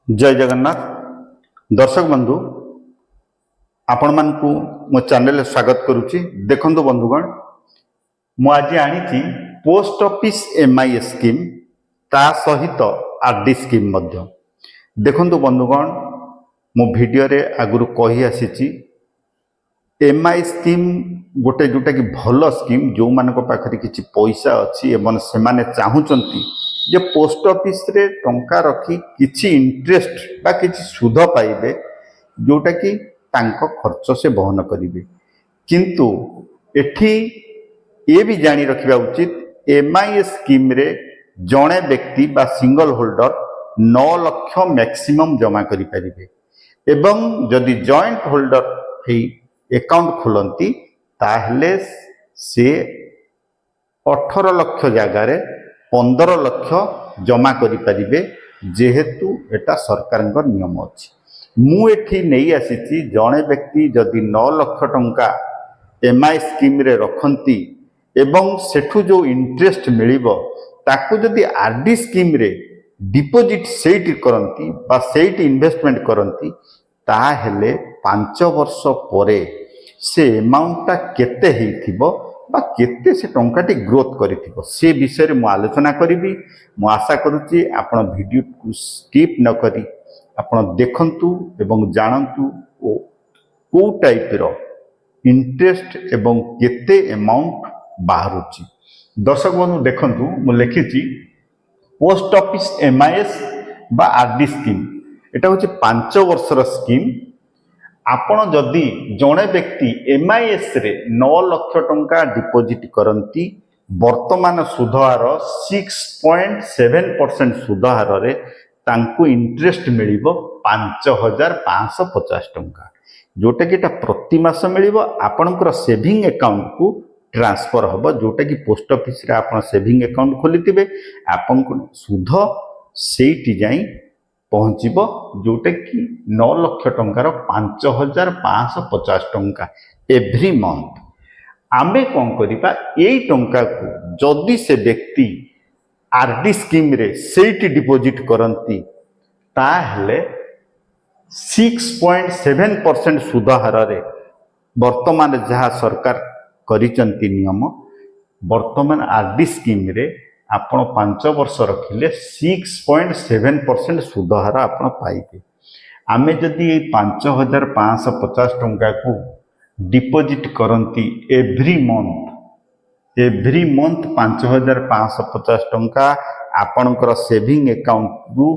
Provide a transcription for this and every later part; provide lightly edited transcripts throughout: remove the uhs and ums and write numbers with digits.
जय जगन्नाथ दर्शक बंधु आपण मानकु मो चैनल स्वागत करुच्ची। देखंतु बंधुगण मु आज आनी पोस्ट ऑफिस एमआई स्कीम ता सहित आरडी स्कीम मध्य। देखंतु बंधुगण मो वीडियो रे आगुरु कहि आसीची एमआई स्कीम गोटे जोटा कि भल स्कीम जो मान पाखरे किछि पैसा अच्छी एवं से माने चाहुचंती जे पोस्ट ऑफिस रे टंका रखी किछि इंटरेस्ट बा किछि सुध पाइबे जोटा कि तांको खर्च से बहन करिवे। किंतु एठी ये भी जानी रखिबा उचित एमआई स्कीम रे जणे व्यक्ति बा सिंगल होल्डर 9 लाख मैक्सिमम जमा करि परिबे एवं जदि जॉइंट होल्डर हे अकाउंट खोलंती ताहले से 18 लाख जगार 15 लाख जमा करि परिबे जेहेतु एटा सरकार नियम अछि। मु एठी नहीं आसीची जणे व्यक्ति जदि 9 लाख टंका एमआई स्कीम रे रखंती एवं सेठु जो इंटरेस्ट मिलिबो ताकू जदि आरडी स्कीम रे डिपोजिट सेट करंती बा सेट इन्वेस्टमेंट करंती ताहेले 5 वर्ष परे से अमाउंट केते हेथिबो बा केते से टंकाटी ग्रोथ करिथिबो से विषय में आलोचना करी। मु आशा करुच्ची आपण वीडियो को स्किप न करी आपण देखंतु एवं जानंतु ओ को टाइप रो इंटरेस्ट एवं केते अमाउंट बाहरुची। दर्शक बंधु देखंतु मु लिखिची पोस्ट ऑफिस एमआईएस बा आरडी स्कीम एटा होची 5 वर्षर स्कीम। आपण जदि जणे व्यक्ति एमआईएस रे 9 लाख टंका डिपोजिट करंती वर्तमान सुधहार 6.7% सुधहार रे तांकु इंटरेस्ट मिलिबो 5550 टंका जोटा कि प्रति मास मिलिबो आपनकर सेविंग अकाउंट को ट्रांसफर होबो जोटा कि पोस्ट ऑफिस रे आपण सेविंग अकाउंट खोलिथिबे आपनको सुध सेठी जाई पहुँचब जोटा कि 9 लाख टंकार 5550 टंका एवरी मंथ। आमे कौन करिबा एई टंका को जदि से व्यक्ति आरडी स्कीम रे सेट डिपोजिट करंती ताहले 6.7% सुधहार रे वर्तमान जहाँ सरकार करिचंती नियम वर्तमान आरडी स्कीम रे आपण 5 वर्ष रखिले 6.7% सुधहार आपण पाइबे। आमे जदि 5550 टंका को डिपोजिट करंती एवरी मंथ 5550 टंका आपणकर सेविंग अकाउंट रु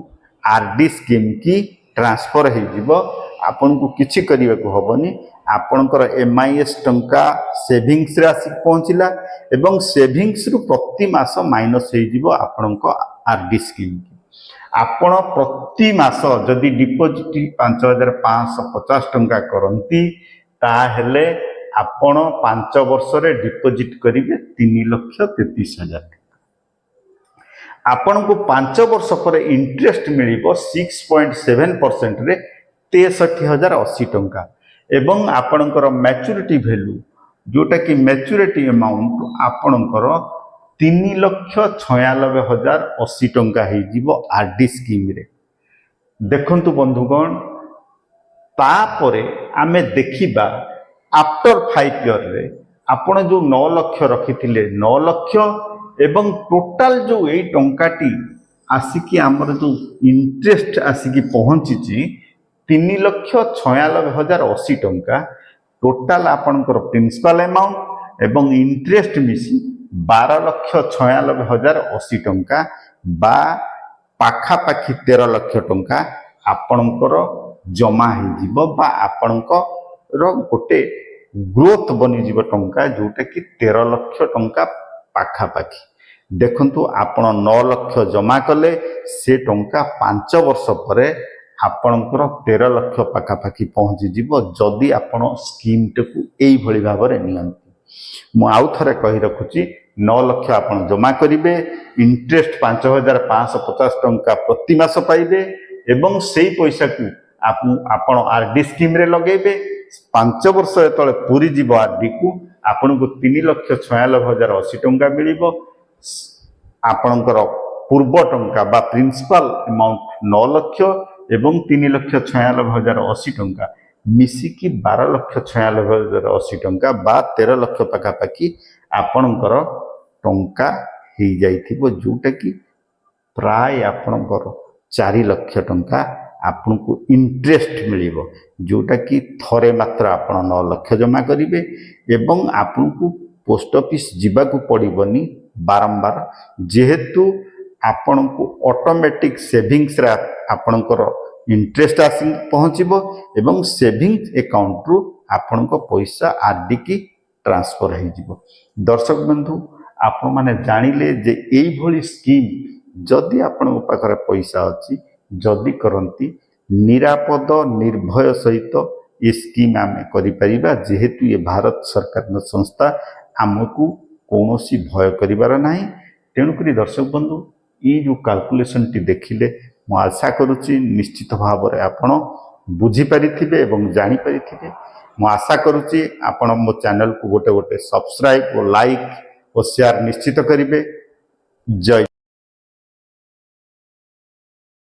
आरडी स्कीम की ट्रांसफर हो जिवो आपन को किछि करिवे को हबनी आपणकर एमआईएस टंका सेविंग्स रे आसी पहुंचला एवं सेविंग्स रु प्रति मास माइनस हो जिवो आपणको आरडी स्कीम की। आपण प्रति मास जदि डिपोजिट 5550 टंका करंती ताहेले आपण 5 वर्ष रे डिपोजिट करिवे 3,33,000 आपण को 5 वर्ष पर इंटरेस्ट मिलिबो 6.7% रे 63,080 टंका एवं आपणकर मैच्योरिटी वैल्यू जोटा कि मैच्योरिटी अमाउंट आपणकर 3,96,080 टंका हो जिवो आरडी स्कीम रे। देखंतु बंधुगण तापरे आमे देखिबा आफ्टर 5 ईयर रे आपण जो 9 लाख रखिथिले 9 लाख एवं टोटल जो एई टंकाटी आसिकी हमर जो इंटरेस्ट आसिकी पहुंची 3,96,080 टंका टोटाल आपणकर प्रिंसिपल अमाउंट एवं इंटरेस्ट मिसी 12,96,080 टंका बा पाखापाखि 13 लाख टंका आपणकर जमा हो बा आपणकर गोटे ग्रोथ बनी जीव टंका जोटा कि 13 लाख टंका पाखापाखि। देखंतु आपण 9 लाख जमा कले से टंका 5 वर्ष परे आपणकर 13 लाख पाखापाखि पहुँची जीव जदि आपण स्कीम टाकू एई भली भाव रे नियंती। मु आउ थरे कहि रखुची 9 लाख आपण जमा करिवे इंटरेस्ट 5550 टंका प्रति मास पाइबे एवं सेई पैसा को आपण आरडी स्कीम रे लगेबे 5 वर्ष तले पूरी जीव आरडी को आपण को 3,96,080 टंका मिलिबो आपणकर पूर्व टंका बा प्रिंसिपल अमाउंट 9 लाख एवं 3,96,080 टंका मिसिकी 12,96,080 टंका बा 13 लक्ष पाखापाखि आपणकर टंका हो जाइथिबो जोटा कि प्राय आपणकर 4 लक्ष टंका आपन को इंटरेस्ट मिलिबो जोटा कि थरे मात्र आपण 9 लक्ष जमा करिवे एवं आपन को पोस्ट ऑफिस जीवा को पड़िबनी बारंबार जेहेतु आपण को ऑटोमेटिक सेविंग्स रा आपणकर इंटरेस्ट आसी पहुँचबो एवं सेविंग्स अकाउंट रु आपण को पैसा आरडी की ट्रांसफर हो जिवो। दर्शक बंधु आपण माने जानिले जे एई भली स्कीम जदि आपण पाखरे पैसा अछि जदि करंती निरापद निर्भय सहित ये स्कीम आम करिपरिबा जेहेतु ये भारत सरकार संस्था आमको कौनसी भय करिबार नाही। तेणुकरी दर्शक बंधु ये जो कैलकुलेशन टी देखिले मु आशा करुच्ची निश्चित भाव में आपण बुझी पारिथिबे एवं जानि पारिथिबे। मु आशा करुच्ची आपण मो चैनल को गोटे गोटे सब्सक्राइब और लाइक और शेयर निश्चित करिवे। जय।